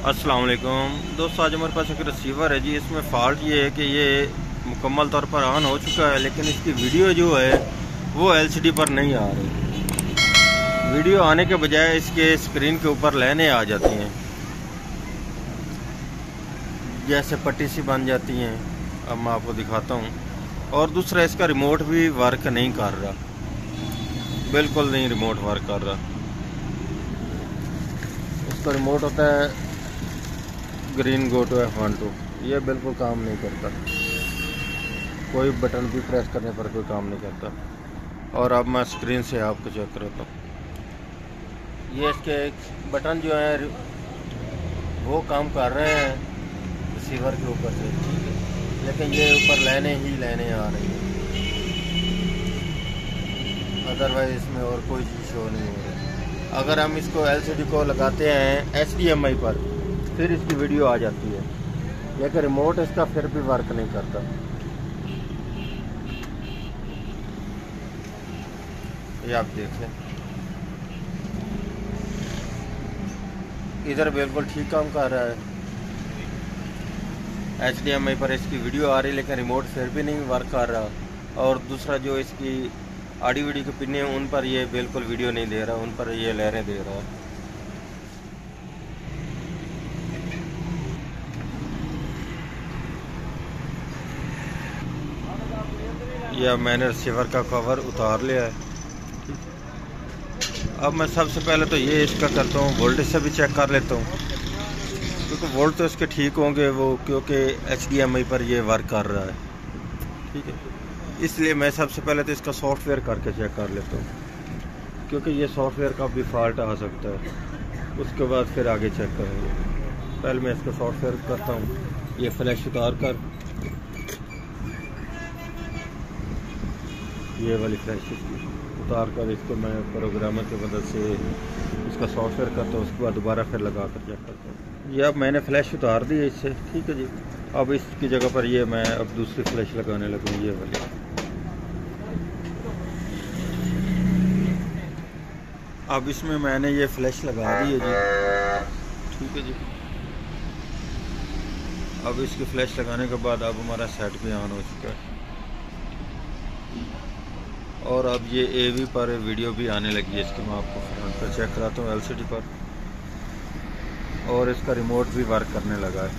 अस्सलाम वालेकुम दोस्तों, आज हमारे पास एक रिसीवर है जी। इसमें फ़ॉल्ट ये है कि ये मुकम्मल तौर पर ऑन हो चुका है, लेकिन इसकी वीडियो जो है वो एलसीडी पर नहीं आ रही। वीडियो आने के बजाय इसके स्क्रीन के ऊपर लाइनें आ जाती हैं, जैसे पट्टी सी बन जाती हैं। अब मैं आपको दिखाता हूँ। और दूसरा, इसका रिमोट भी वर्क नहीं कर रहा, बिल्कुल नहीं रिमोट वर्क कर रहा। इसका रिमोट होता है ग्रीन गो टू F12, ये बिल्कुल काम नहीं करता। कोई बटन भी प्रेस करने पर कोई काम नहीं करता। और अब मैं स्क्रीन से आपको चेक करता हूँ। ये इसके बटन जो हैं वो काम कर रहे हैं रिसीवर के ऊपर से, लेकिन ये ऊपर लाइनें ही लाइनें आ रही हैं। अदरवाइज इसमें और कोई चीज़ शो नहीं हो रही। अगर हम इसको LCD को लगाते हैं HDMI पर, फिर इसकी वीडियो आ जाती है, लेकिन रिमोट इसका फिर भी वर्क नहीं करता। ये आप देख लें, इधर बिल्कुल ठीक काम कर रहा है। HDMI पर इसकी वीडियो आ रही, लेकिन रिमोट फिर भी नहीं वर्क कर रहा। और दूसरा, जो इसकी ऑडियो वीडियो के पिन हैं उन पर ये बिल्कुल वीडियो नहीं दे रहा, उन पर ये लहरें दे रहा है। यह मैंने रिसीवर का कवर उतार लिया है। अब मैं सबसे पहले तो ये इसका करता हूँ, वोल्टेज से भी चेक कर लेता हूँ, क्योंकि वोल्ट तो इसके ठीक होंगे वो, क्योंकि HDMI पर ये वर्क कर रहा है। ठीक है, इसलिए मैं सबसे पहले तो इसका सॉफ्टवेयर करके चेक कर लेता हूँ, क्योंकि ये सॉफ्टवेयर का भी फॉल्ट आ सकता है। उसके बाद फिर आगे चेक करेंगे। पहले मैं इसका सॉफ्टवेयर करता हूँ। ये फ्लैश उतार कर, ये वाली फ्लैश उतार कर इसको मैं प्रोग्रामर की मदद से इसका सॉफ्टवेयर करता हूँ। उसके बाद दोबारा फिर लगा कर चेक करता हूँ। ये अब मैंने फ्लैश उतार दी है इससे। ठीक है जी, अब इसकी जगह पर ये मैं अब दूसरी फ्लैश लगाने लगूँ, ये वाली। अब इसमें मैंने ये फ्लैश लगा दी है जी। ठीक है जी, अब इसकी फ्लैश लगाने के बाद अब हमारा सेट भी ऑन हो चुका है। और अब ये AV पर वीडियो भी आने लगी है इसकी। मैं आपको फ्रंट पर चेक कराता हूँ LCD पर। और इसका रिमोट भी वर्क करने लगा है।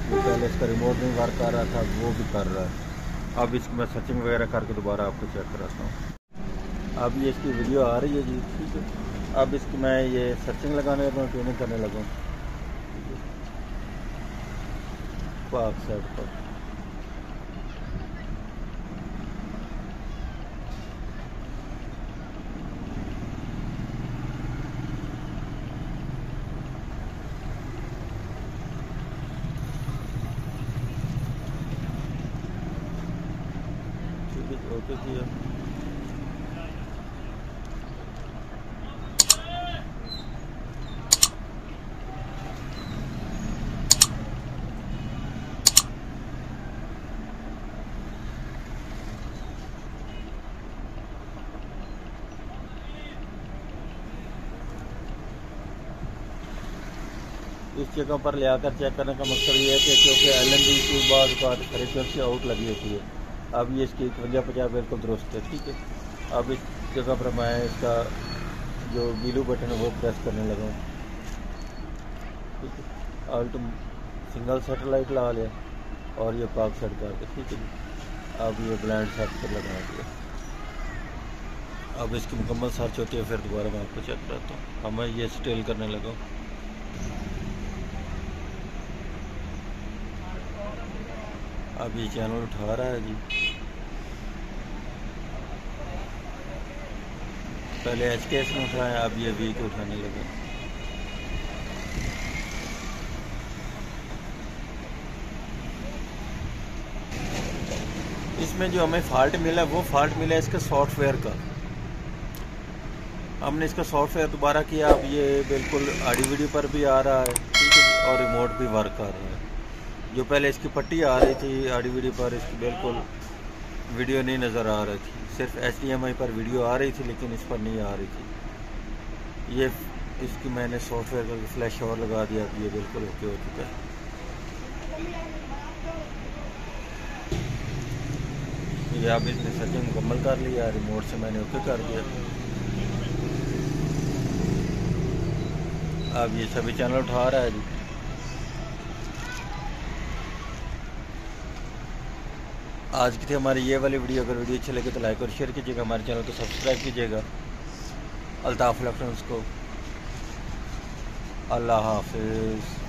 जो पहले इसका रिमोट नहीं वर्क कर रहा था, वो भी कर रहा है। अब इसकी मैं सर्चिंग वगैरह करके दोबारा आपको चेक कराता हूँ। अब ये इसकी वीडियो आ रही है जी। ठीक है, अब इसकी मैं ये सर्चिंग लगाने लगा, ट्यूनिंग करने लगा पाक साइड पर। ओके किया। इस जगह पर ले आकर चेक करने का मकसद ये है कि क्योंकि LNB की बाद फ्रीक्वेंसी आउट लगी होती है। अब ये इसकी 51-50 बिल्कुल दुरुस्त है। ठीक है, अब इस जगह पर मैं इसका जो ब्लू बटन है वो प्रेस करने लगा। ठीक है, अल्ट सिंगल सेटेलाइट लगा लिया और ये पाक सेट करके। ठीक है, अब ये ब्लाइंड सेट पर लगा दिया। अब इसकी मुकम्मल सर्च होती है, फिर दोबारा मैं आपको चेक कराता हूँ। अब मैं ये स्टेल करने लगा। अब ये चैनल उठा रहा है जी। पहले HKS में उठाया, अब ये V को उठाने लगा। इसमें जो हमें फॉल्ट मिला वो फॉल्ट मिला इसका सॉफ्टवेयर का। हमने इसका सॉफ्टवेयर दोबारा किया, अब ये बिल्कुल ऑडियो वीडियो पर भी आ रहा है। ठीक है, और रिमोट भी वर्क कर रहा है। जो पहले इसकी पट्टी आ रही थी ऑडियो वीडियो पर, इसकी बिल्कुल वीडियो नहीं नज़र आ रही थी। सिर्फ HDMI पर वीडियो आ रही थी, लेकिन इस पर नहीं आ रही थी। ये इसकी मैंने सॉफ्टवेयर का फ्लैश और लगा दिया, तो ये बिल्कुल ओके हो चुका है। ये अब इसने सेटिंग मुकम्मल कर लिया, रिमोट से मैंने ओके कर दिया। अब ये सभी चैनल उठा रहा है जी। आज की थी हमारी ये वाली वीडियो। अगर वीडियो अच्छी लगे तो लाइक और शेयर कीजिएगा, हमारे चैनल को सब्सक्राइब कीजिएगा। अल्ताफ इलेक्ट्रॉनिक्स को अल्लाह हाफिज़।